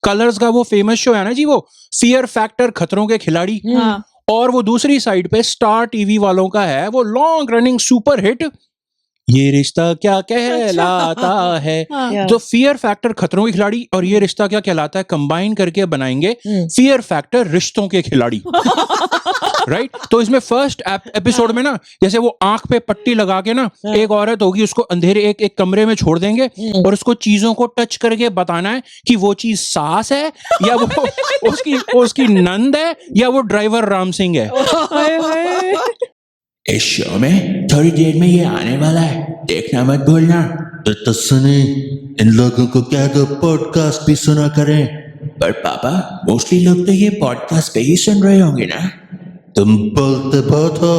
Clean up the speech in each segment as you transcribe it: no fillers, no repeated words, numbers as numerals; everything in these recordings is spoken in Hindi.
कलर्स का वो फेमस शो है ना जी, वो फियर फैक्टर, खतरों के खिलाड़ी। हाँ। और वो दूसरी साइड पे स्टार टीवी वालों का है वो लॉन्ग रनिंग सुपर हिट ये रिश्ता क्या कहलाता है। हाँ। तो फियर फैक्टर खतरों के खिलाड़ी और ये रिश्ता क्या कहलाता है कंबाइन करके बनाएंगे फियर फैक्टर रिश्तों के खिलाड़ी। राइट तो इसमें फर्स्ट एपिसोड में ना जैसे वो आंख पे पट्टी लगा के ना एक औरत होगी, उसको अंधेरे एक कमरे में छोड़ देंगे और उसको चीजों को टच करके बताना है कि वो चीज सास है या वो उसकी नंद है या वो ड्राइवर राम सिंह है। इस शो में थोड़ी देर में ये आने वाला है, देखना मत भूलना। तो सुने, इन लोगों को क्या दो पॉडकास्ट भी सुना करें। पर पापा मोस्टली लोग तो ये पॉडकास्ट पे ही सुन रहे होंगे ना। तुम बोलते बहुत हो।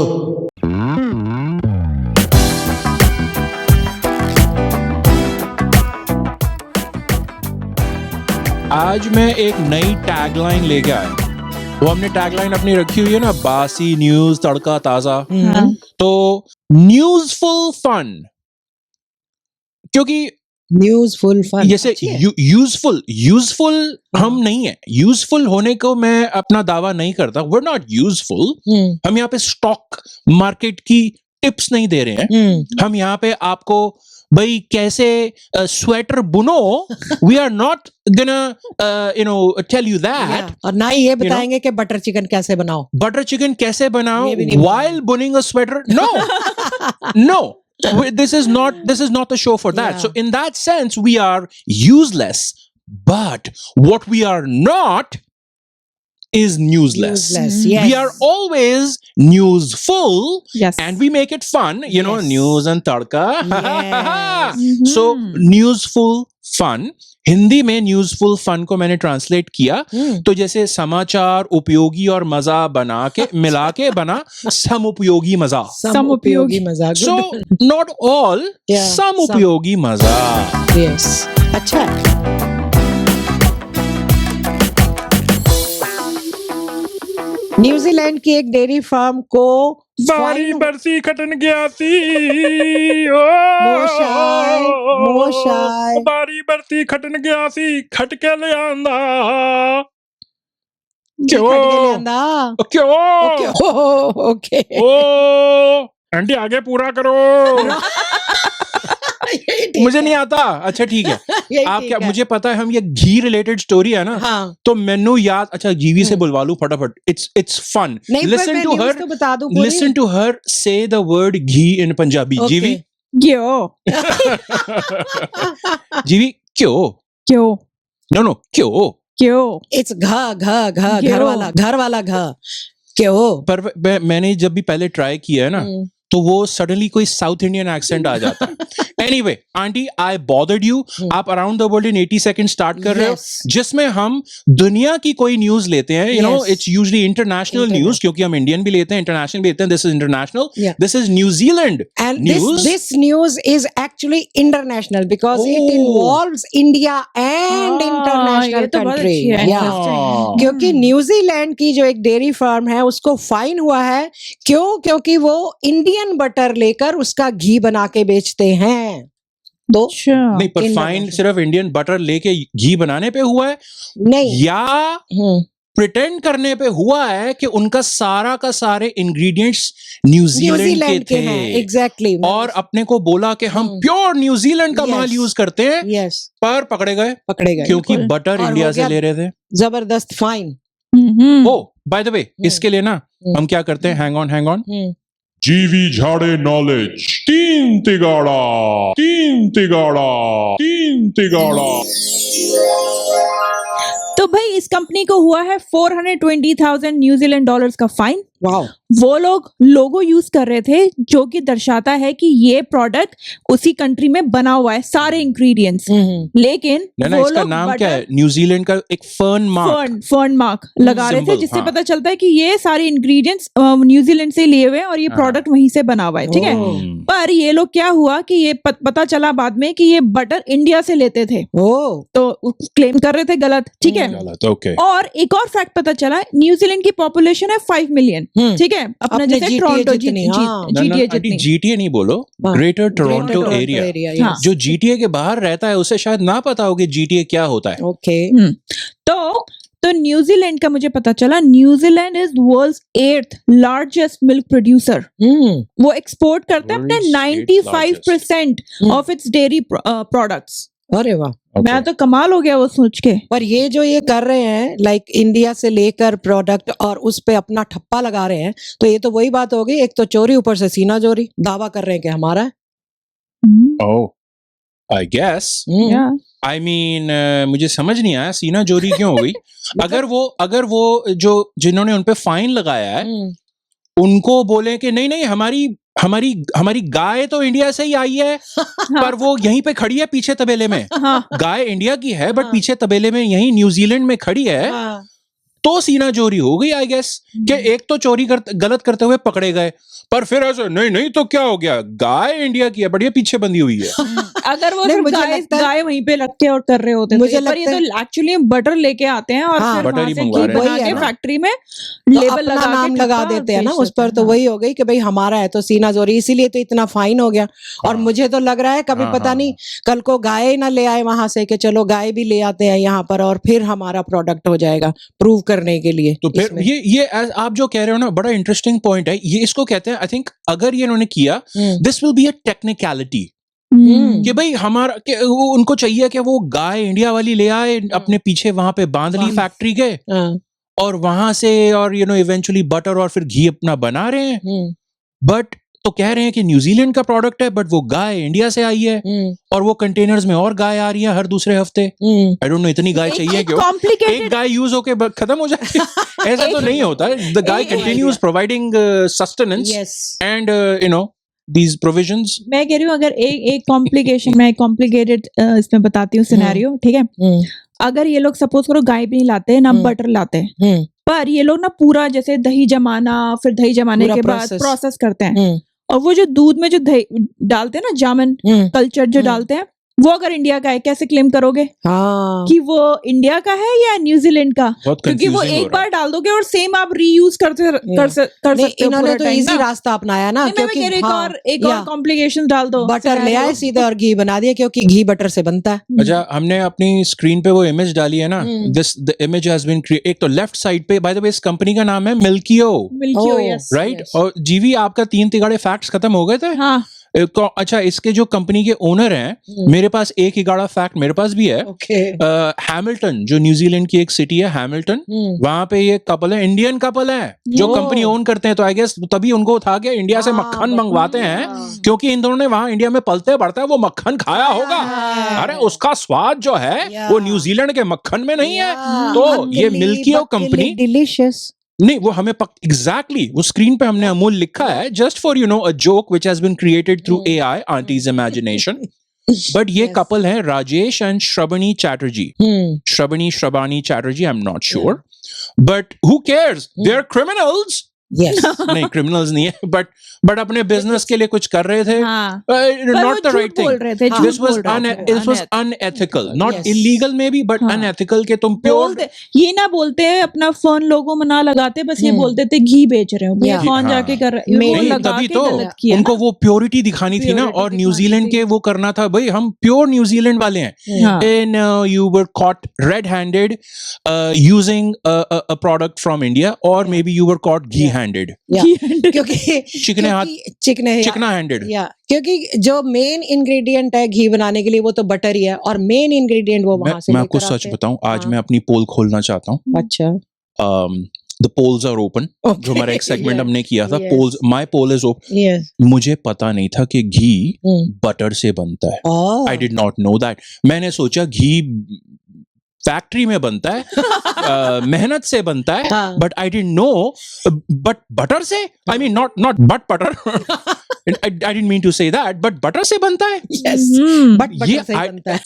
आज मैं एक नई टैगलाइन लेके आया। वो हमने टैगलाइन अपनी रखी हुई है ना, बासी न्यूज तड़का ताजा। तो न्यूजफुल फन, क्योंकि न्यूजफुल फन जैसे यूजफुल हम नहीं है। यूजफुल होने को मैं अपना दावा नहीं करता, we're not useful। हम यहाँ पे स्टॉक मार्केट की टिप्स नहीं दे रहे हैं। हम यहाँ पे आपको भाई कैसे स्वेटर बुनो, we are not gonna tell you that. और ना ही ये बताएंगे कि बटर चिकन कैसे बनाओ। बटर चिकन कैसे बनाओ ये भी नहीं while buning a sweater? No. This is not the show for that. Yeah. So in that sense, we are useless. But what we are not is newsless. Useless, yes. We are always newsful. Yes. And we make it fun, Yes. news and tadka. Yes. So newsful fun. Hindi में न्यूजफुल फन को मैंने ट्रांसलेट किया तो जैसे समाचार उपयोगी और मजा बना के मिला के बना सम उपयोगी मजा। सम उपयोगी मजाक। So not all, Yeah, some some. उपयोगी मजा। यस अच्छा। न्यूजीलैंड की एक डेयरी फार्म को बारी बरसी खटन गया सी मोशाय बारी बरसी खटन गया सी खट के ले आंदा क्यों ओके ओ आंटी आगे पूरा करो। मुझे नहीं आता। अच्छा ठीक है। आप क्या, मुझे पता है हम ये घी रिलेटेड स्टोरी है ना। हाँ। तो मैनू याद, अच्छा जीवी से बुलवा लूं फटाफट। It's fun. Listen to her say the word ghee in Punjabi. जीवी क्यों? जीवी क्यों? नो क्यों? इट्स घर वाला क्यों? पर मैंने जब भी पहले ट्राई किया है ना तो वो सडनली कोई साउथ इंडियन एक्सेंट आ जाता है। Anyway aunty I bothered you. आप around the world in 80 second start कर रहे हो जिसमें हम दुनिया की कोई न्यूज लेते हैं। You know it's usually international news, क्योंकि हम इंडियन भी लेते हैं, इंटरनेशनल भी लेते हैं। This is international, this is New Zealand news. This news is actually international because it involves India and international ये तो बहुत country. अच्छी है, Yeah. interesting। क्योंकि न्यूजीलैंड की जो एक डेयरी फार्म है उसको फाइन हुआ है। क्योंकि वो इंडियन बटर लेकर उसका घी बना के बेचते हैं। नहीं, पर फाइन सिर्फ इंडियन बटर लेके घी बनाने पे हुआ है नहीं, या प्रिटेंड करने पे हुआ है कि उनका सारा का सारे इंग्रेडिएंट्स न्यूजीलैंड के थे। एग्जैक्टली। और अपने को बोला कि हम प्योर न्यूजीलैंड का माल यूज करते हैं। यस। पर पकड़े गए क्योंकि बटर इंडिया से ले रहे थे। जबरदस्त fine. Oh by the way, इसके लिए ना हम क्या करते हैं, हैंग ऑन जीवी झाड़े नॉलेज तीन तिगाड़ा। तो भाई इस कंपनी को हुआ है 420,000 न्यूजीलैंड डॉलर्स का फाइन। वाओ। वो लोग लोगो यूज कर रहे थे जो कि दर्शाता है कि ये प्रोडक्ट उसी कंट्री में बना हुआ है, सारे इंग्रेडिएंट्स। लेकिन ना वो इसका लोग नाम क्या है? न्यूजीलैंड का एक फर्न मार्क लगा रहे थे, जिससे पता चलता है कि ये सारे इंग्रेडिएंट्स न्यूजीलैंड से लिए हुए हैं और ये प्रोडक्ट वहीं से बना हुआ है। ठीक है। पर ये लोग क्या हुआ कि ये पता चला बाद में कि ये बटर इंडिया से लेते थे, तो क्लेम कर रहे थे गलत। ठीक है। ओके। और एक और फैक्ट पता चला, न्यूजीलैंड की पॉपुलेशन है 5 मिलियन ठीक है, अपना अपने जैसे GTA टोरंटो जितनी, हाँ। GTA जितनी। GTA नहीं बोलो, हाँ, greater Greater Toronto Toronto area. area, हाँ। yes. जो GTA के बाहर रहता है उसे शायद ना पता हो कि GTA क्या होता है। Okay. तो न्यूजीलैंड का मुझे पता चला, New Zealand is world's 8th largest milk producer. वो एक्सपोर्ट करते हैं अपने World's 8th 95% of its dairy products. अरे वाह। मैं तो कमाल हो गया वो सोच के। पर ये जो ये कर रहे हैं लाइक इंडिया से लेकर प्रोडक्ट और उस पे अपना ठप्पा लगा रहे हैं, तो ये तो वही बात हो गई, एक तो चोरी ऊपर से सीना चोरी, दावा कर रहे हैं कि हमारा है। Oh, I guess. Yeah. I mean, मुझे समझ नहीं आया सीना चोरी क्यों हो गई। अगर वो जो जिन्होंने उन पे फाइन लगाया है उनको बोले कि नहीं नहीं हमारी गाय तो इंडिया से ही आई है पर वो यहीं पे खड़ी है पीछे तबेले में। हाँ। गाय इंडिया की है बट हाँ। पीछे तबेले में यहीं न्यूजीलैंड में खड़ी है, हाँ। तो सीना चोरी हो गई आई गेस। कि एक तो चोरी गलत करते हुए पकड़े गए, पर फिर ऐसे नहीं तो क्या हो गया, गाय इंडिया की है बढ़िया पीछे बंधी हुई है। अगर वो नहीं, सिर्फ मुझे गाय लगता है- गाय वहीं पे रख के और कर रहे होते मुझे पर ये लगता तो एक्चुअली बटर लेके आते हैं और हाँ, फिर बटर वहां ही से मंगवा घी रहे हैं। बना वही है के ना। फैक्ट्री में तो लेबल अपना लगा के नाम लगा ठप्पा देते हैं ना बेच उस पर, देते तो हैं। वही हो गई कि भाई हमारा है तो सीना चोरी, इसीलिए तो इतना फाइन हो गया। और हाँ। मुझे तो लग रहा है कभी हाँ, पता हाँ, नहीं कल को गाय ही ना ले आए वहां से कि चलो गाय भी ले आते हैं यहाँ पर और फिर हमारा प्रोडक्ट हो जाएगा प्रूव करने के लिए। तो फिर इसमें। ये आप जो कह रहे हो ना बड़ा इंटरेस्टिंग पॉइंट है ये। इसको कहते हैं आई थिंक अगर ये इन्होंने किया this will be a technicality कि भाई हमारा वो उनको चाहिए कि वो गाय इंडिया वाली ले आए अपने पीछे वहां पे बांध ली फैक्ट्री के हाँ। और वहां से और इवेंचुअली बटर और फिर घी अपना बना रहे हैं। बट तो कह रहे हैं कि न्यूजीलैंड का प्रोडक्ट है बट वो गाय इंडिया से आई है और वो कंटेनर्स में और गाय आ रही है हर दूसरे हफ्ते। आई डोंट नो इतनी गाय चाहिए क्यों, एक गाय यूज होके खत्म हो जाती है। ऐसा तो नहीं होता है। The guy continues providing sustenance Yes. And these provisions. मैं कह रही हूँ अगर एक कॉम्प्लिकेशन मैं कॉम्प्लिकेटेड इसमें बताती हूँ सिनेरियो, ठीक है। अगर ये लोग सपोज करो गाय भी नहीं लाते ना बटर लाते हैं, पर ये लोग ना पूरा जैसे दही जमाना, फिर दही जमाने पूरा के बाद process। प्रोसेस करते हैं और वो जो दूध में जो दही डालते हैं ना, जामन कल्चर जो डालते हैं, वो अगर इंडिया का है कैसे क्लेम करोगे हाँ। कि वो इंडिया का है या न्यूजीलैंड का? बहुत क्योंकि वो confusing हो एक रहा बार डाल दोगे और सेम आप रीयूज कर नहीं, सकते हो इन्होंने पूरा तो टाइम इजी ना। रास्ता अपनाया ना, नहीं, मैं क्योंकि कह रही हूँ एक या, और कॉम्प्लिकेशन डाल दो। बटर ले आए सीधे और घी बना दिया, क्योंकि घी बटर से बनता है। अच्छा हमने अपनी स्क्रीन पे वो इमेज डाली है ना, this the image has been created. एक तो लेफ्ट साइड पे बाय द वे इस कंपनी का नाम है Milkio, Milkio, Oh, yes right. yes. और जीवी आपका 3 तिगाड़े फैक्ट्स खत्म हो गए थे। हाँ। अच्छा इसके जो कंपनी के ओनर हैं, मेरे पास एक ही गाड़ा फैक्ट मेरे पास भी है। ओके। हैमिल्टन जो न्यूजीलैंड की एक सिटी है हैमिल्टन, वहां पे ये कपल है, इंडियन कपल है जो ओह। कंपनी ओन करते हैं। तो आई गेस तभी उनको था कि इंडिया से हाँ, मक्खन मंगवाते हैं क्योंकि इन दोनों ने वहां इंडिया में पलते बढ़ता है वो मक्खन खाया होगा। अरे उसका स्वाद जो है वो न्यूजीलैंड के मक्खन में नहीं है। तो ये मिल्कियो कंपनी डिलीशियस। नहीं वो हमें एग्जैक्टली वो स्क्रीन पे हमने अमूल लिखा है just for a joke which has been created through AI aunty's imagination. But ये Yes. कपल है Rajesh and Shravani Chatterjee. Shrabani Chatterjee, I am not sure but who cares, they are criminals. Yes. नहीं क्रिमिनल्स नहीं है बट अपने बिजनेस के लिए कुछ कर रहे थे। हाँ। पर वो नॉट द झूठ राइट बोल थिंग। रहे थे, हाँ, झूठ This was बोल रहे थे। this was unethical, not Yes. illegal maybe but हाँ। unethical के तुम प्योर बोलते ये ना बोलते हैं अपना फन लोगों में ना लगाते, बस ये बोलते थे घी बेच रहे हो, ये Yeah. कौन हाँ। जाके कर रहा है, वो नहीं, लगा तभी के तो गलत किया उनको ना। वो प्योरिटी दिखानी थी ना, Purity और दिखानी न्यूजीलैंड थी। के वो करना था भाई हम प्योर न्यूजीलैंड वाले हैं। हाँ। And you were caught red-handed using a product from India, or maybe you were caught ghee-handed, क्योंकि चिकना-handed. या क्योंकि जो मेन इंग्रेडिएंट है घी बनाने के लिए वो तो बटर ही है, और मेन इंग्रेडिएंट वो वहां से मैं आपको लेकर सच आते हैं। बताऊं, आज हाँ। मैं अपनी पोल खोलना चाहता हूं। अच्छा। The polls are open. जो हमारा एक सेगमेंट Yeah. हमने किया था, Yes. Polls, my poll is open. Yes. मुझे पता नहीं था कि घी बटर से बनता है। I did not know that. मैंने सोचा घी फैक्ट्री में बनता है, मेहनत से बनता है, हाँ। But I didn't know but butter से, I mean not but butter, I didn't mean to say that, but butter से बनता है। यस। बट ये बटर से ही I- बनता है।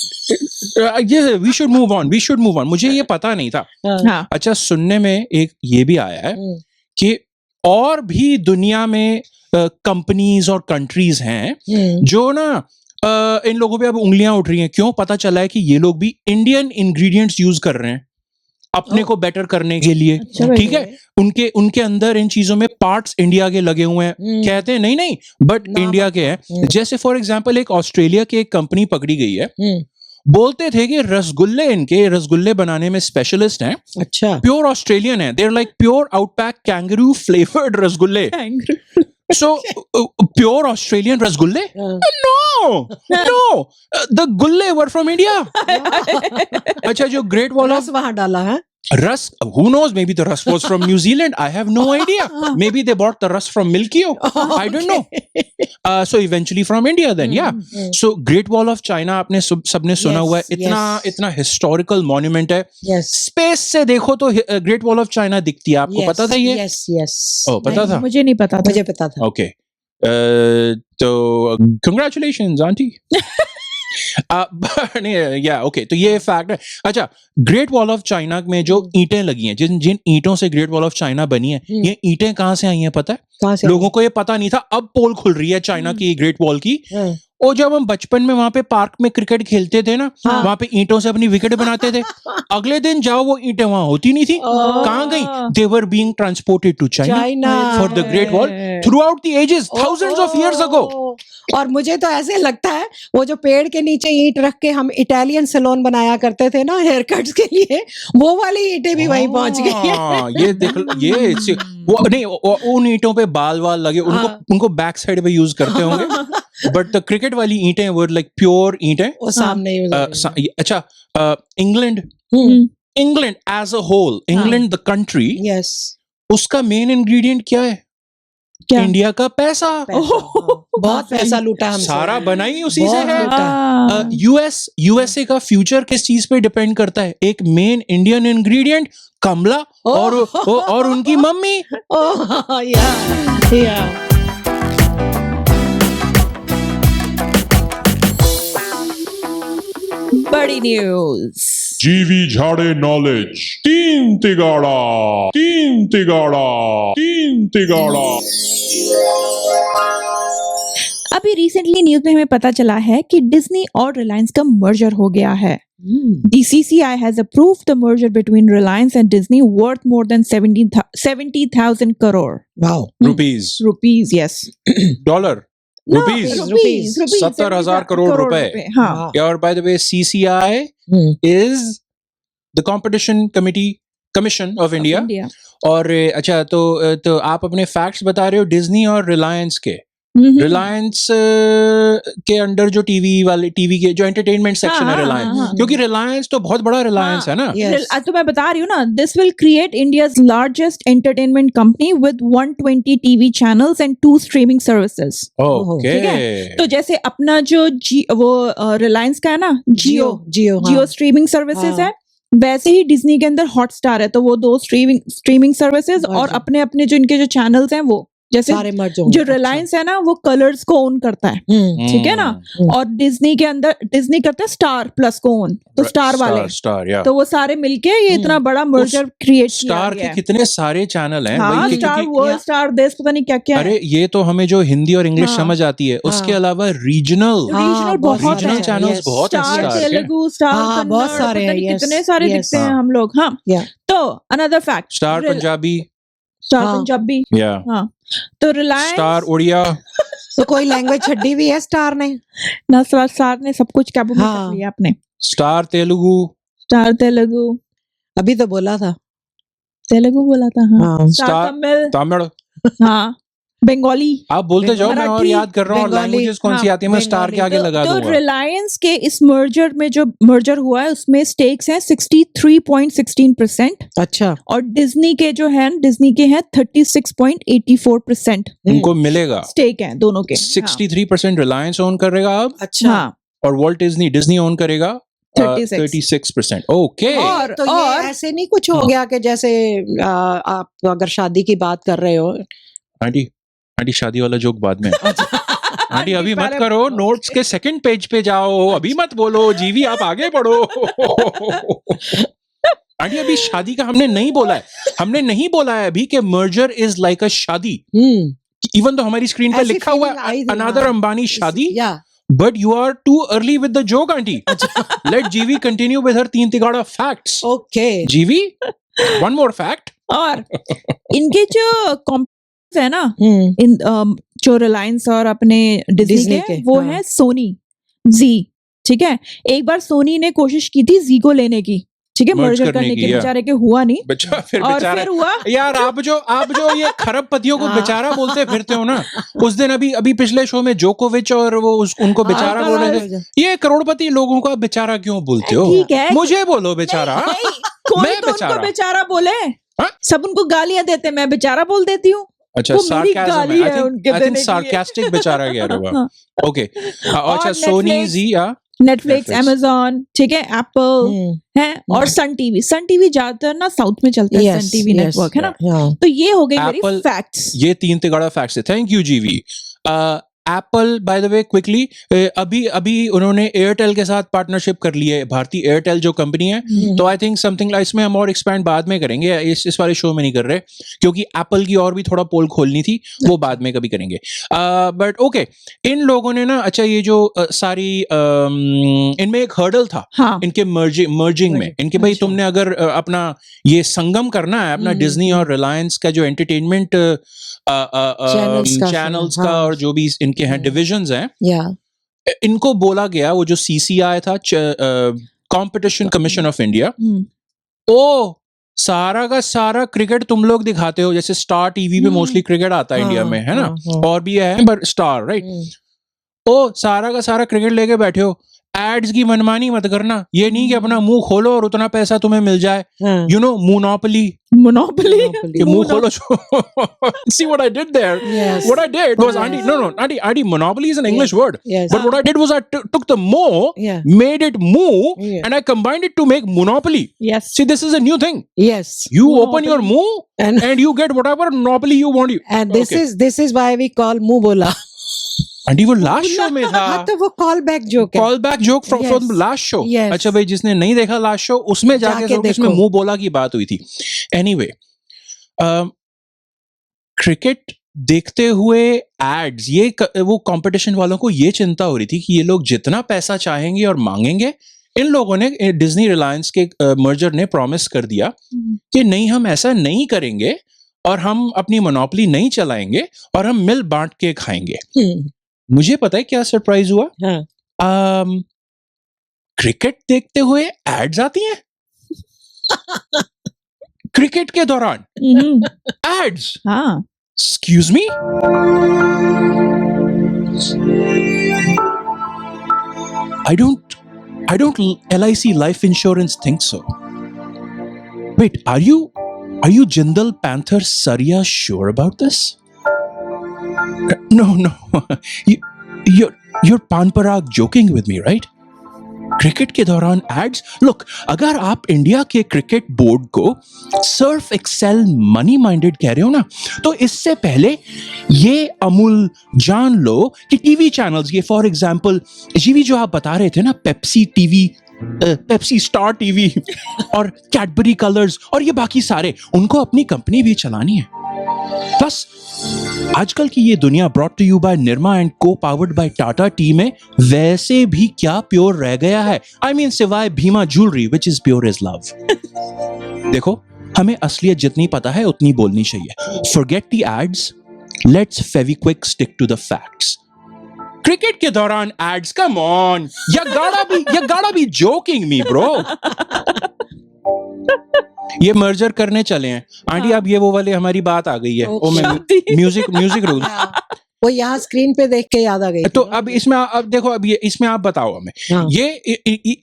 ये वी शुड मूव ऑन, मुझे ये पता नहीं था। हाँ। अच्छा सुनने में एक ये भी आया है कि और भी दुनिया में कंपनीज और कंट्रीज हैं जो ना इन लोगों पे अब उंगलियां उठ रही हैं। क्यों? पता चला है कि ये लोग भी इंडियन इंग्रेडिएंट्स यूज कर रहे हैं अपने को बेटर करने के लिए, अच्छा भाई। ठीक है। उनके अंदर इन चीजों में पार्ट्स इंडिया के लगे हुए हैं, कहते हैं नहीं नहीं बट ना, इंडिया के हैं। जैसे फॉर एग्जांपल एक ऑस्ट्रेलिया की एक कंपनी पकड़ी गई है, बोलते थे कि रसगुल्ले बनाने में स्पेशलिस्ट हैं, अच्छा प्योर ऑस्ट्रेलियन है, there like pure outback kangaroo flavoured रसगुल्ले, सो प्योर ऑस्ट्रेलियन रसगुल्ले, no the गुल्ले were from India. अच्छा, जो ग्रेट वॉल ऑफ रस वहां डाला है Rus, who knows? Maybe the Rus was from New Zealand. I have no idea. Maybe they bought the Rus from Milkio. I don't know. So eventually from India then, yeah. So Great Wall of China आपने सबने सुना हुआ है, इतना historical monument है. Yes. Space से देखो तो Great Wall of China दिखती है. आपको पता था ये? Yes. Oh, पता था? मुझे नहीं पता था। मुझे पता था। Okay. तो congratulations, auntie. ओके, तो ये फैक्ट है। अच्छा, ग्रेट वॉल ऑफ चाइना में जो ईंटें लगी हैं, जिन ईंटों से ग्रेट वॉल ऑफ चाइना बनी है, ये ईंटें कहाँ से आई हैं पता है? कहाँ से? लोगों को ये पता नहीं था, अब पोल खुल रही है चाइना की ग्रेट वॉल की। और जब हम बचपन में वहां पे पार्क में क्रिकेट खेलते थे ना, वहां पे ईंटों से अपनी विकेट बनाते थे, अगले दिन जाओ वो ईंटें वहां होती नहीं थी, कहाँ गई? They were being transported to China for the Great Wall throughout the ages, thousands of years ago. और मुझे तो ऐसे लगता है वो जो पेड़ के नीचे ईंट रख के हम इटालियन सैलून बनाया करते थे ना हेयर कट्स के लिए, वो वाली ईंटें भी वहीं पहुंच गई। ये देख, ये वो नहीं, उन ईंटों पे बाल लगे, उनको बैक साइड पे यूज करते होंगे, बट द क्रिकेट वाली ईंटें वो लाइक प्योर ईंटें वो सामने अच्छा, England as a whole, England the country, yes, उसका मेन इंग्रेडिएंट क्या है? क्या? इंडिया का पैसा। बहुत पैसा लूटा हमसे। सारा बना ही उसी से बहुत है। लूटा। यूएसए का फ्यूचर किस चीज पे डिपेंड करता है? एक मेन इंडियन इंग्रेडिएंट, कमला और उनकी मम्मी। या बड़ी न्यूज। जीवी झाड़े नॉलेज, तीन तिगाड़ा। अभी रिसेंटली न्यूज में हमें पता चला है कि डिज्नी और रिलायंस का मर्जर हो गया है। DCCI has approved the merger between Reliance and Disney worth more than 70,000 crore. Wow, rupees, yes. Dollar, No, rupees, rupees, 70,000 crore रुपए। हाँ। और bye the way CCI is the competition commission of India. और अच्छा, तो आप अपने फैक्ट्स बता रहे हो डिज्नी और रिलायंस के। रिलायंस के अंडर जो टीवी के जो एंटरटेनमेंट सेक्शन है रिलायंस, क्योंकि रिलायंस तो बहुत बड़ा रिलायंस है ना। तो मैं बता रही हूँ ना, this will create India's largest entertainment company with 120 TV channels and 2 streaming services. Okay, तो जैसे अपना जो वो रिलायंस का है ना, जियो स्ट्रीमिंग सर्विसेज है, वैसे ही डिज्नी के अंदर हॉटस्टार है, तो वो 2 स्ट्रीमिंग सर्विसेज और अपने अपने जो इनके जो चैनल्स हैं वो, जैसे जो रिलायंस है ना वो कलर्स को ओन करता है, ठीक है ना, और डिज्नी के अंदर डिज्नी करता है स्टार प्लस को ओन, तो स्टार वाले, तो वो सारे मिलके ये इतना बड़ा मर्जर क्रिएट किया स्टार के कितने सारे चैनल हैं। हाँ, स्टार वर्ल्ड, स्टार देश, पता नहीं क्या क्या। अरे ये तो हमें जो हिंदी और इंग्लिश समझ आती है, उसके अलावा रीजनल चैनल्स बहुत हैं, स्टार तेलुगु, स्टार बहुत सारे हैं, कितने सारे दिखते हैं हम लोग। हाँ, तो another fact, star Punjabi, star Punjabi, हाँ, तो रिलायंस, स्टार उड़िया, तो कोई लैंग्वेज छड्डी भी है स्टार ने ना, स्टार ने सब कुछ काबू में कर लिया आपने। स्टार तेलुगु, अभी तो बोला था, तेलुगु बोला था। हाँ, स्टार तमिल, हाँ, बंगाली, आप बोलते जाओ, मैं और याद कर रहा हूँ लैंग्वेजेस कौन सी आती है, मैं स्टार के आगे लगा दूंगा। तो रिलायंस के इस मर्जर में जो मर्जर हुआ है उसमें स्टेक्स हैं 63.16%। अच्छा, और डिज्नी के जो है, डिज्नी के हैं 36.84%। उनको मिलेगा स्टेक है दोनों के। 63% रिलायंस ओन करेगा अब, अच्छा, और वॉल्ट डिज्नी ओन करेगा 36%। ओके, तो ये ऐसे नहीं कुछ हो गया कि जैसे आप अगर शादी की बात कर रहे हो, आंटी शादी वाला जोक बाद में। आंटी अभी मत करो, नोट्स के सेकंड पेज पे जाओ, अभी मत बोलो। जीवी आप आगे बढ़ो। आंटी अभी शादी का हमने नहीं बोला है अभी कि मर्जर इज लाइक अ शादी। इवन तो हमारी स्क्रीन पे लिखा हुआ है अनदर अंबानी शादी, But you are too early with the joke, auntie. Let GV continue with her तीन तिगाड़ा facts. Okay. GV, one more fact. और इनके जो कॉम्पिटिटर्स है ना, जो रिलायंस और अपने डिज्नी Disney के, के, वो हाँ। है सोनी जी। ठीक है, एक बार सोनी ने कोशिश की थी जी को लेने की, ठीक है, Merge मर्जर करने करने की, की, yeah. बेचारे के हुआ नहीं। बच्चा फिर और बेचारा फिर हुआ यार, आप जो ये खरबपतियों को हाँ। बेचारा बोलते फिरते हो ना, उस दिन अभी पिछले शो में जोकोविच और वो उनको बेचारा बोल रहे थे। ये करोड़पति लोगों को आप बेचारा क्यों बोलते हो? ठीक है, मुझे बोलो बेचारा। नहीं, कोई मैं तो उनको बेचारा। बेचारा बोले। हाँ? सब उनको गालियां देते, मैं बेचारा बोल देती हूँ। अच्छा, वो मेरी sarcasm गाली है। है उनके I think देने के लिए। sarcastic बेचारा कह रहे हो हाँ। आप। ओके, अच्छा, और सोनी Netflix, जी या नेटफ्लिक्स, Netflix। अमेजॉन, ठीक है, एप्पल है, और सन टीवी ज्यादातर ना साउथ में चलता है, सन टीवी नेटवर्क है ना। Yeah. तो ये हो गई मेरी Apple- फैक्ट्स। ये तीन तिगाड़ा फैक्ट्स है। थैंक यू जीवी। Apple bye the way quickly, अभी उन्होंने एयरटेल के साथ पार्टनरशिप कर ली है, भारतीय एयरटेल जो कंपनी है। तो आई थिंक समथिंग लाइक, इसमें हम और एक्सपैंड बाद में करेंगे, इस वाले शो में नहीं कर रहे, क्योंकि एप्पल की और भी थोड़ा पोल खोलनी थी, वो बाद में कभी करेंगे। बट ओके, इन लोगों ने ना, अच्छा ये जो सारी इनमें एक हर्डल था हाँ, इनके मर्जिंग में, इनके भाई अच्छा। तुमने अगर अपना ये संगम करना है अपना डिज्नी और रिलायंस का जो एंटरटेनमेंट चैनल्स का और जो भी इनके हैं डिविजन्स हैं, Yeah. इनको बोला गया, वो जो CCI था, कॉम्पिटिशन कमीशन ऑफ इंडिया, ओ सारा का सारा क्रिकेट तुम लोग दिखाते हो, जैसे स्टार टीवी पे मोस्टली क्रिकेट आता है इंडिया में, है ना, और भी है पर स्टार, राइट। ओ सारा का सारा क्रिकेट लेके बैठे हो, एड्स की मनमानी मत करना, ये नहीं कि अपना मुंह खोलो और उतना पैसा तुम्हें मिल जाए, यू नो, मोनोपोली, मोनोपोली। कि मुंह खोलो। See what I did there? Yes. What I did was, auntie, no, auntie, monopoly is an English word. Yes. But what I did was I took the mo, Yeah. made it moo, Yeah. and I combined it to make monopoly. Yes, See, this is a new thing. Yes. You Monopoly. open your moo And and you get whatever monopoly you want. and this Okay. is why we call मुंह बोला। Auntie, वो last show में था। हाँ, तो वो कॉल बैक जोक है। Call back joke from Yes. the last show. Yes. अच्छा भाई, जिसने नहीं देखा last show, उसमें जाके जाके सोचो, इसमें देखो। मुंह बोला की बात हुई थी। Anyway, क्रिकेट देखते हुए एड्स, वो कंपटीशन वालों को ये चिंता हो रही थी कि ये लोग जितना पैसा चाहेंगे और मांगेंगे, इन लोगों ने, डिज्नी रिलायंस के मर्जर ने प्रॉमिस कर दिया कि नहीं, हम ऐसा नहीं करेंगे और हम अपनी मोनोपोली नहीं चलाएंगे और हम मिल बांट के खाएंगे। मुझे पता है क्या सरप्राइज हुआ। हाँ। क्रिकेट देखते हुए एड्स आती हैं क्रिकेट के दौरान, एड्स। हाँ, Excuse me? I don't LIC life insurance think so. Wait, are you Jindal Panther Saria sure about this? No. You're Panparag joking with me, right? Cricket के दौरान एड्स। लुक, अगर आप इंडिया के क्रिकेट बोर्ड को सर्फ एक्सेल मनी माइंडेड कह रहे हो ना, तो इससे पहले ये अमूल जान लो कि टीवी चैनल्स, ये फॉर एग्जांपल जीवी जो आप बता रहे थे ना, Pepsi TV, Pepsi star TV और कैडबरी कलर्स और ये बाकी सारे, उनको अपनी कंपनी भी चलानी है। प्लस आजकल की ये दुनिया brought to you by Nirma and co powered by Tata Tea में वैसे भी क्या प्योर रह गया है? I mean, सिवाय Bhima jewellery which is pure is love. देखो, हमें असलियत जितनी पता है उतनी बोलनी चाहिए। Forget the ads, let's Fevikwik stick to the facts. Cricket के दौरान ads, come on, you gotta be joking me, bro. ये मर्जर करने चले हैं आंटी, अब ये वो वाले हमारी बात आ गई है। ओ मैं म्यूजिक रूल। वो यहाँ स्क्रीन पे देख के याद आ गई। तो अब इसमें, अब देखो, अब ये इसमें आप बताओ हमें, हाँ। ये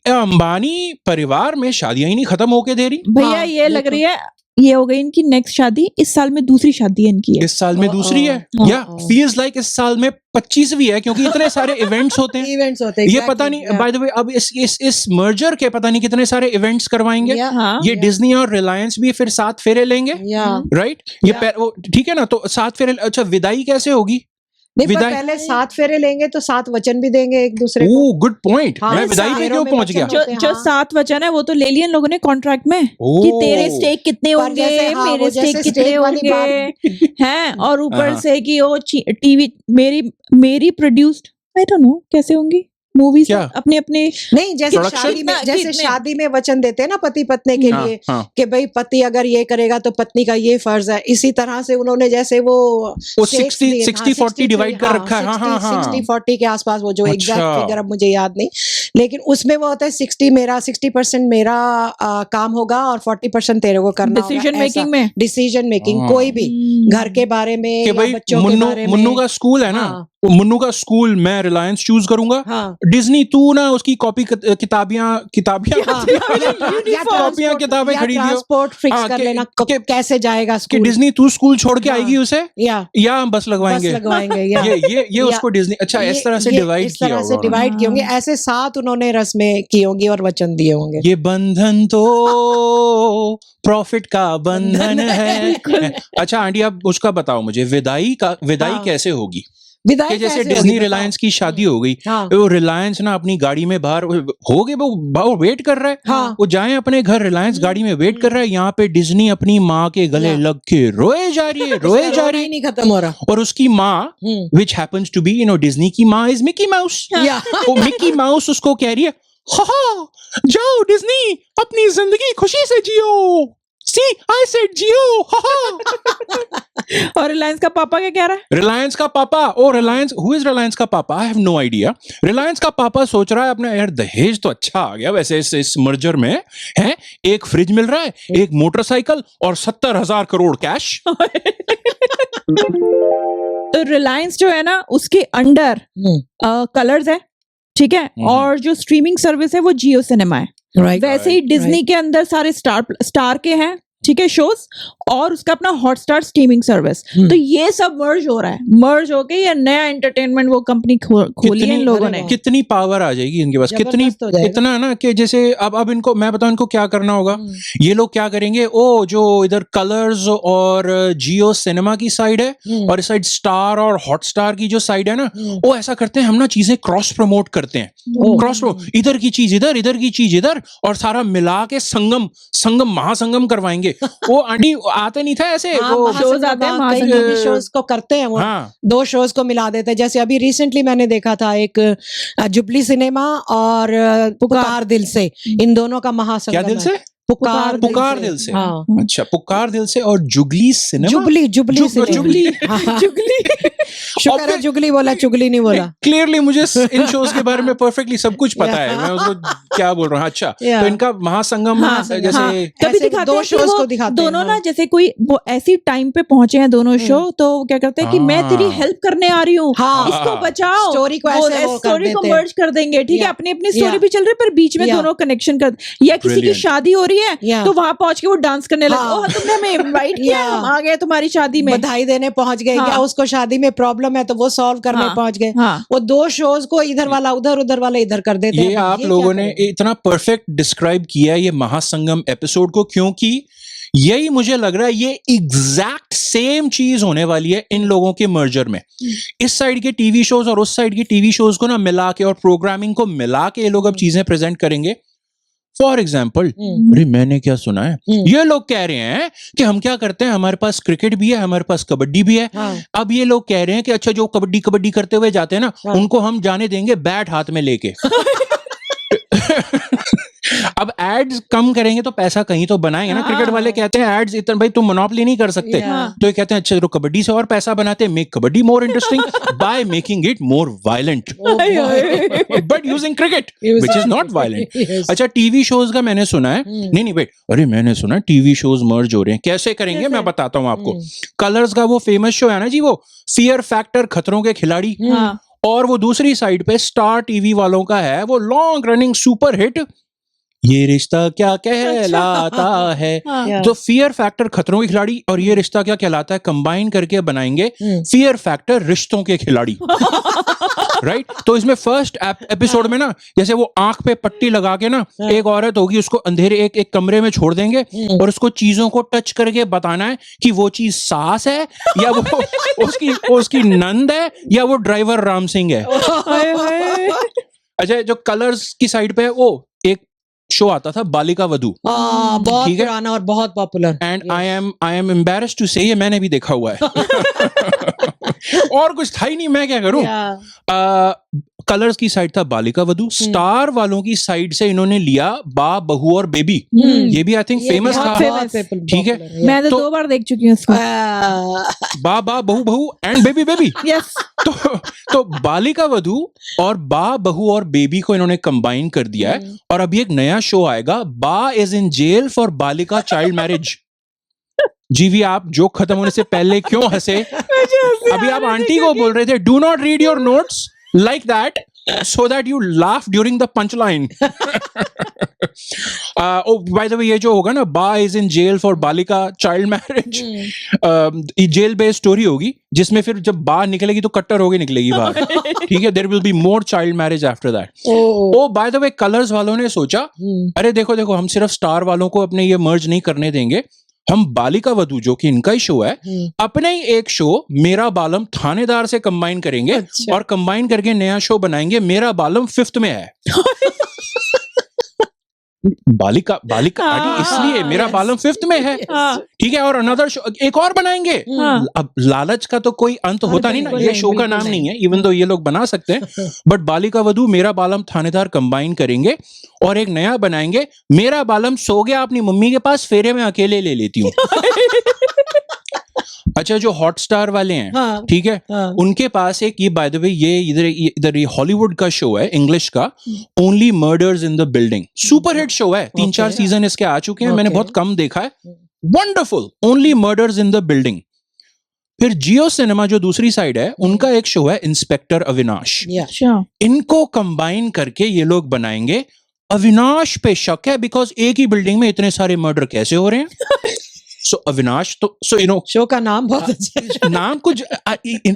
अंबानी परिवार में शादियां ही नहीं खत्म होके दे रही। भैया हाँ, ये लग देखो। रही है, ये हो गई इनकी नेक्स्ट शादी, इस साल में दूसरी शादी है इनकी है। इस साल में दूसरी है, हाँ। या फील्स लाइक इस साल में 25वीं है, क्योंकि इतने सारे इवेंट्स होते हैं। इवेंट्स होते हैं, ये exactly, पता नहीं, yeah. बाय द वे, अब इस मर्जर के पता नहीं कितने सारे इवेंट्स करवाएंगे। Yeah, हाँ, ये डिज्नी और रिलायंस भी फिर 7 फेरे लेंगे, yeah. राइट? ये वो ठीक है ना, तो 7 फेरे। अच्छा, विदाई कैसे होगी? नहीं, पर विदाई- पहले 7 फेरे लेंगे तो 7 वचन भी देंगे एक दूसरे को। ओह, गुड पॉइंट। हाँ, मैं विदाई पे फेरों क्यों में पहुंच वचन गया? होते हैं, जो हाँ। 7 वचन है वो तो ले लिए इन लोगों ने कॉन्ट्रैक्ट में कि ओह। तेरे स्टेक कितने पर होंगे, जैसे, हाँ, मेरे वो जैसे स्टेक कितने स्टेक वाली होंगे हैं, और ऊपर हाँ। से कि वो टीवी मेरी प्रोड्यूस्ड आई डोंट नो कैसे होंगी मूवीज क्या? अपने अपने नहीं, जैसे Production? शादी में, कितना- जैसे कितने- शादी में वचन देते हैं ना पति पत्नी के हाँ, लिए हाँ। कि भाई पति अगर ये करेगा तो पत्नी का ये फर्ज है, इसी तरह से उन्होंने जैसे वो वो stakes 60 लिए, 60-40 divide कर रखा है। हाँ, हाँ, हाँ। 60-40 के आसपास, वो जो एग्जैक्ट अच्छा। फिगर अब मुझे याद नहीं, लेकिन उसमें वो होता है 60% मेरा काम होगा और 40% तेरे को करना होगा, डिसीजन ऐसा। मेकिंग में डिसीजन मेकिंग हाँ। कोई भी घर के बारे में कि या भाई बच्चों के बारे में। मुन्नू का स्कूल है ना, हाँ। वो मुन्नू का स्कूल मैं रिलायंस चूज करूंगा, हाँ डिज्नी तू ना उसकी कॉपी किताबियां हाँ, कॉपियां किताबें खरीदियो। ट्रांसपोर्ट फिक्स हाँ, कर कि- लेना, कि- कैसे जाएगा कि स्कूल, डिज्नी तू स्कूल छोड़ के हाँ। आएगी उसे या हम बस बस लगवाएंगे। लगवाएंगे या ये या- उसको डिज्नी, अच्छा ये- इस तरह से ये डिवाइड इस किया तरह से होगा डिवाइड किए होंगे, हाँ। ऐसे 7 उन्होंने रस्में की होंगी और वचन दिए होंगे। ये बंधन तो प्रॉफिट का बंधन है। अच्छा आंटी आप उसका बताओ मुझे, विदाई हाँ। कैसे होगी? विदाई कि जैसे कैसे डिज्नी होगी, रिलायंस की शादी हो गई, हाँ वो रिलायंस ना अपनी गाड़ी में बाहर हो गए, वो वेट कर रहा है, हाँ वो जाए अपने घर, रिलायंस गाड़ी में वेट कर रहा है, यहाँ पे डिज्नी अपनी माँ के गले या। लग के रोए जा रही है, रोए उसका जा रोना रही ही है, नहीं खत्म हो रहा। और उसकी माँ विच हैपेंस टू बी डिज्नी की माँ इज मिकी माउस। या वो मिकी माउस उसको कह रही है, हा जाओ डिज्नी अपनी जिंदगी खुशी से जियो, सी आई सेड जियो, हा। और रिलायंस का पापा क्या कह रहा है? रिलायंस का पापा, oh Reliance, who is Reliance का पापा? I have no idea. Reliance का पापा सोच रहा है अपना, यार दहेज तो अच्छा आ गया वैसे इस मर्जर में है, एक फ्रिज मिल रहा है, एक मोटरसाइकिल और 70,000 करोड़ कैश। तो रिलायंस जो है ना उसके अंडर कलर्स है, ठीक है, और जो स्ट्रीमिंग सर्विस है वो जियो सिनेमा है। राइट वैसे ही डिज्नी के अंदर सारे स्टार के हैं, ठीक है, शोज, और उसका अपना हॉटस्टार स्ट्रीमिंग सर्विस। तो ये सब मर्ज हो रहा है, मर्ज होके ये नया एंटरटेनमेंट वो कंपनी खोली है इन लोगों ने। कितनी पावर आ जाएगी इनके पास, कितनी, जबरदस्त हो जाएगा। इतना ना कि जैसे अब इनको मैं बताऊं इनको क्या करना होगा। ये लोग क्या करेंगे, ओ जो इधर कलर्स और जियो सिनेमा की साइड है और इस साइड स्टार और हॉटस्टार की जो साइड है ना, वो ऐसा करते हैं, हम ना चीजें क्रॉस प्रमोट करते हैं, क्रॉस प्रमोट, इधर की चीज इधर की चीज इधर, और सारा मिला के संगम महासंगम करवाएंगे। वो आंटी आते नहीं था ऐसे, वो shows आते हैं, महासंगम। शोज को करते हैं वो, हाँ 2 शोज को मिला देते हैं। जैसे अभी रिसेंटली मैंने देखा था एक जुबली सिनेमा और पुकार दिल से, इन दोनों का महासंगम क्या दिल है। से? पुकार दिल से। हाँ अच्छा पुकार दिल से और जुगली सिनेमा, जुबली सिनेमा। जुगली हाँ। चुगली शुक्र है जुगली बोला, चुगली नहीं बोला। क्लियरली मुझे इन शोज के बारे में परफेक्टली सब कुछ पता है, मैं उसको क्या बोल रहा हूँ। अच्छा तो इनका महासंगम महासंगम, जैसे हाँ। कभी ऐसे दिखाते 2 हैं कि shows वो को दिखाते हैं, दोनों हाँ। ना जैसे कोई वो ऐसी टाइम पे पहुंचे हैं दोनों शो, तो वो क्या करते हैं कि मैं तेरी हाँ। हेल्प करने आ रही हूँ, हाँ। इसको बचाओ, स्टोरी को ऐसे वो कर स्टोरी को देते हैं। मर्ज कर देंगे, ठीक है, या। अपनी अपनी स्टोरी या। भी चल रही है पर बीच में या। दोनों कनेक्शन कर, या किसी की Brilliant. शादी हो रही है या। तो वहां पहुंच के वो डांस करने लगे, हाँ। ओह तुमने हमें इनवाइट किया, या। हम आ गए तुम्हारी शादी में। बधाई देने पहुंच गए, हाँ। या उसको शादी में प्रॉब्लम है तो वो सॉल्व करने हाँ। पहुंच गए। हाँ वो 2 शोज को इधर वाला उधर वाला इधर कर देते हैं। ये अब आप क्या लोगों ने करें? इतना परफेक्ट डिस्क्राइब किया ये महासंगम एपिसोड को, क्योंकि यही मुझे लग रहा है ये एग्जैक्ट सेम चीज होने वाली है इन लोगों के मर्जर में। इस साइड के टीवी शोज और उस साइड के टीवी शोज को ना मिला के और प्रोग्रामिंग को मिला के ये लोग अब चीजें प्रेजेंट करेंगे। फॉर एग्जाम्पल, अरे मैंने क्या सुना है, ये लोग कह रहे हैं कि हम क्या करते हैं, हमारे पास क्रिकेट भी है, हमारे पास कबड्डी भी है। हाँ। अब ये लोग कह रहे हैं कि अच्छा जो कबड्डी करते हुए जाते हैं ना, हाँ। उनको हम जाने देंगे बैट हाथ में लेके। अब एड्स कम करेंगे तो पैसा कहीं तो बनाएंगे ना। हाँ। क्रिकेट वाले कहते हैं एड्स इतना, भाई तुम मोनोपोली नहीं कर सकते, Yeah. तो ये कहते हैं अच्छा चलो कबड्डी से और पैसा बनाते हैं, make kabaddi more interesting by making it more violent but using cricket which is not violent. Yes. अच्छा टीवी शोज का मैंने सुना है, नहीं वेट, अरे मैंने सुना टीवी शोज मर्ज हो रहे हैं, कैसे करेंगे कैसे? मैं बताता हूँ आपको। कलर्स का वो फेमस शो है ना जी, वो फियर फैक्टर, खतरों के खिलाड़ी, हाँ और वो दूसरी साइड पे स्टार टीवी वालों का है वो लॉन्ग रनिंग सुपर हिट ये रिश्ता क्या कहलाता है। हाँ। तो फियर फैक्टर खतरों के खिलाड़ी और ये रिश्ता क्या कहलाता है कंबाइन करके बनाएंगे फियर फैक्टर रिश्तों के खिलाड़ी। राइट तो इसमें फर्स्ट एपिसोड में ना जैसे वो आंख पे पट्टी लगा के ना एक औरत होगी, उसको अंधेरे एक कमरे में छोड़ देंगे और उसको चीजों को टच करके बताना है कि वो चीज सास है या वो उसकी नंद है या वो ड्राइवर राम सिंह है। हाय, हाय। अच्छा जो कलर्स की साइड पे है वो एक शो आता था बालिका वधू, बहुत ठीक है? पुराना और बहुत popular. And I am embarrassed to say ये मैंने भी देखा हुआ है। और कुछ था ही नहीं, मैं क्या करूं। कलर्स की साइड था बालिका वधू, स्टार वालों की साइड से इन्होंने लिया बा बहू और बेबी। ये भी आई थिंक फेमस था, ठीक है। मैं तो तो- 2 बार देख चुकी हूँ उसको। बा बा बहू बहू एंड बेबी बेबी। यस। तो बालिका वधू और बा बहू और बेबी को इन्होंने कंबाइन कर दिया है, और अभी एक नया शो आएगा, बा इज इन जेल फॉर बालिका चाइल्ड मैरिज। जीवी, आप जोक खत्म होने से पहले क्यों हंसे? अभी आप आंटी को बोल रहे थे do not read your notes like that so that you laugh during the punchline. Oh, by the way, ये जो होगा ना, बा is in jail for बालिका child marriage, ये जेल बेस्ड स्टोरी होगी, जिसमें फिर जब बा निकलेगी तो कट्टर होगी निकलेगी बाहर, ठीक है। there will be more child marriage after that. Oh, by the way, colours वालों ने सोचा, अरे देखो देखो, हम सिर्फ स्टार वालों को अपने ये मर्ज नहीं करने देंगे, हम बालिका वधू जो कि इनका ही शो है, अपने ही एक शो मेरा बालम थानेदार से कंबाइन करेंगे। अच्छा। और कंबाइन करके नया शो बनाएंगे, मेरा बालम 5th में है। बालिका बालिका आंटी, इसलिए मेरा बालम 5th में है, ठीक है। और अनदर शो एक और बनाएंगे। अब लालच का तो कोई अंत होता नहीं ना, ये शो का नाम नहीं है, इवन दो ये लोग बना सकते हैं, बट बालिका वधू मेरा बालम थानेदार कंबाइन करेंगे और एक नया बनाएंगे, मेरा बालम सो गया अपनी मम्मी के पास, फेरे में अकेले ले लेती हूँ। अच्छा, जो हॉटस्टार वाले हैं, हाँ, ठीक है, हाँ, उनके पास एक, ये बाय द वे, ये इधर ये हॉलीवुड का शो है, इंग्लिश का, only murders in the building. Super hit show है, 3-4 Okay. सीजन इसके आ चुके हैं, मैंने Okay. बहुत कम देखा है। Wonderful, only murders in the building. फिर जियो सिनेमा जो दूसरी साइड है, उनका एक शो है इंस्पेक्टर अविनाश। yeah. अच्छा। इनको कंबाइन करके ये लोग बनाएंगे, अविनाश पे शक है, बिकॉज एक ही बिल्डिंग में इतने सारे मर्डर कैसे हो रहे हैं। सो अविनाश, तो सो यू नो, शो का नाम बहुत अच्छा है। नाम कुछ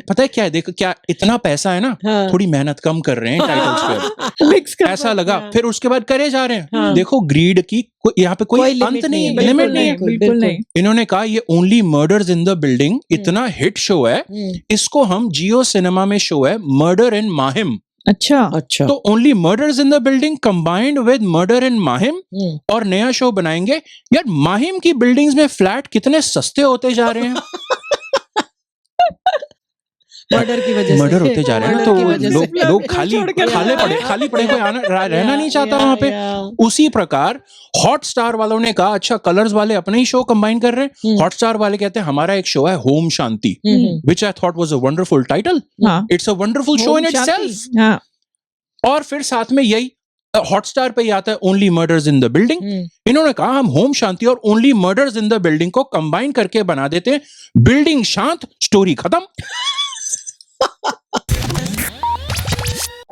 पता है क्या है, देखो क्या इतना पैसा है ना, हाँ। थोड़ी मेहनत कम कर रहे हैं टाइटल्स पे, मिक्स कर ऐसा लगा। फिर उसके बाद करे जा रहे हैं। हाँ। देखो, ग्रीड की यहाँ पे कोई कोई अंत limit नहीं नहीं है, है, लिमिट बिल्कुल नहीं है। नहीं। बिल्कुल नहीं। इन्होंने कहा ये only murders in the building इतना हिट शो है, इसको हम जियो सिनेमा में शो है मर्डर इन माहिम। अच्छा। अच्छा। तो only murders in the building combined with murder in Mahim, और नया शो बनाएंगे। यार, माहिम की बिल्डिंग्स में फ्लैट कितने सस्ते होते जा रहे हैं। मर्डर की वजह से, मर्डर होते जा रहे हैं ना, Murder की तो वजह लोग से। लोग खाली खाली पड़े कोई रहना नहीं चाहता वहां पे। उसी प्रकार हॉटस्टार वालों ने कहा, अच्छा कलर्स वाले अपने ही शो कंबाइन कर रहे हैं, हॉटस्टार वाले कहते हैं हमारा एक शो है home Shanti, which I thought was a wonderful title. हाँ। It's a wonderful show in itself. हाँ। और फिर साथ में यही हॉटस्टार पे ही आता है only murders in the building. इन्होंने कहा हम होम शांति और only murders in the building को कंबाइन करके बना देते हैं, बिल्डिंग शांत, स्टोरी खत्म।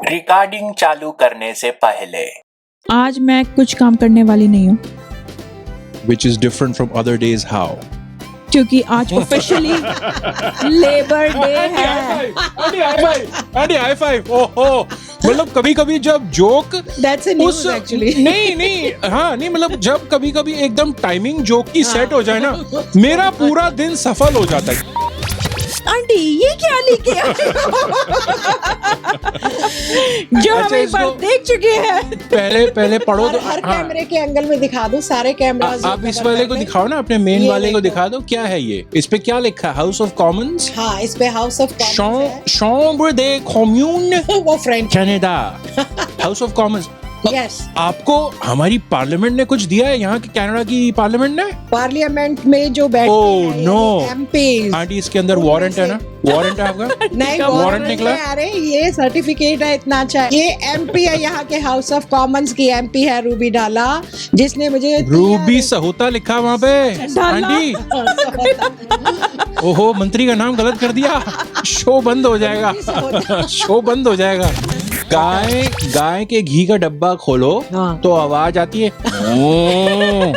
रिकॉर्डिंग चालू करने से पहले आज मैं कुछ काम करने वाली नहीं हूँ, Which is different from other days, how? क्योंकि आज ऑफिशियली लेबर डे है। Andy, high five. ओहो, मतलब कभी-कभी जब joke That's a news actually. नहीं, हाँ नहीं, मतलब जब कभी-कभी एकदम टाइमिंग जोक की सेट हो जाए ना, मेरा पूरा दिन सफल हो जाता है। आंटी ये क्या लेके आए जो अच्छा, हम एक बार इसको- देख चुके हैं। पहले पढ़ो तो। हर हाँ, कैमरे के एंगल में दिखा दो, सारे कैमरास। आप इस वाले को दिखाओ ना, अपने मेन ये वाले को देखो। दिखा दो, क्या है ये, इस पे क्या लिखा है, हाउस ऑफ कॉमन्स, हाँ, इस पे house of chambre des communes वो French. Canada, house of Commons. Yes, आपको हमारी पार्लियामेंट ने कुछ दिया है, यहाँ की कनाडा की पार्लियामेंट ने? पार्लियामेंट में जो बैठते Oh, हैं no. एमपीज। आंटी, इसके अंदर वारंट है ना, वारंट है आपका? नहीं, वारंट वारंट निकला? निकला। अरे ये सर्टिफिकेट है, इतना अच्छा है। ये एमपी है, यहाँ के हाउस ऑफ कॉमन्स की एमपी है रूबी डाला, जिसने मुझे रूबी सहोता लिखा वहाँ पे। डाला। आंटी, ओहो, मंत्री का नाम गलत कर दिया, शो बंद हो जाएगा। शो बंद हो जाएगा। गाय के घी का डब्बा खोलो हाँ। तो आवाज आती है "ओं",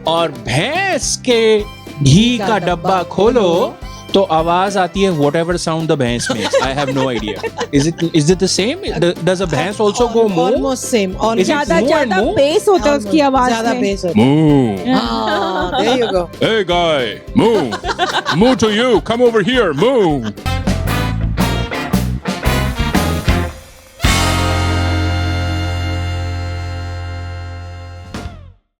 और भैंस के घी का डब्बा खोलो तो आवाज आती है वॉट एवर साउंड द भैंस में। I have no idea, is it the same, does a भैंस also go moo? Almost same. Is it ज्यादा moo and moo? बेस होता है उसकी आवाज ज्यादा में। बेस होता Moo. है। हाँ, there you go. Hey guy, moo. Moo to you. Come over here, moo.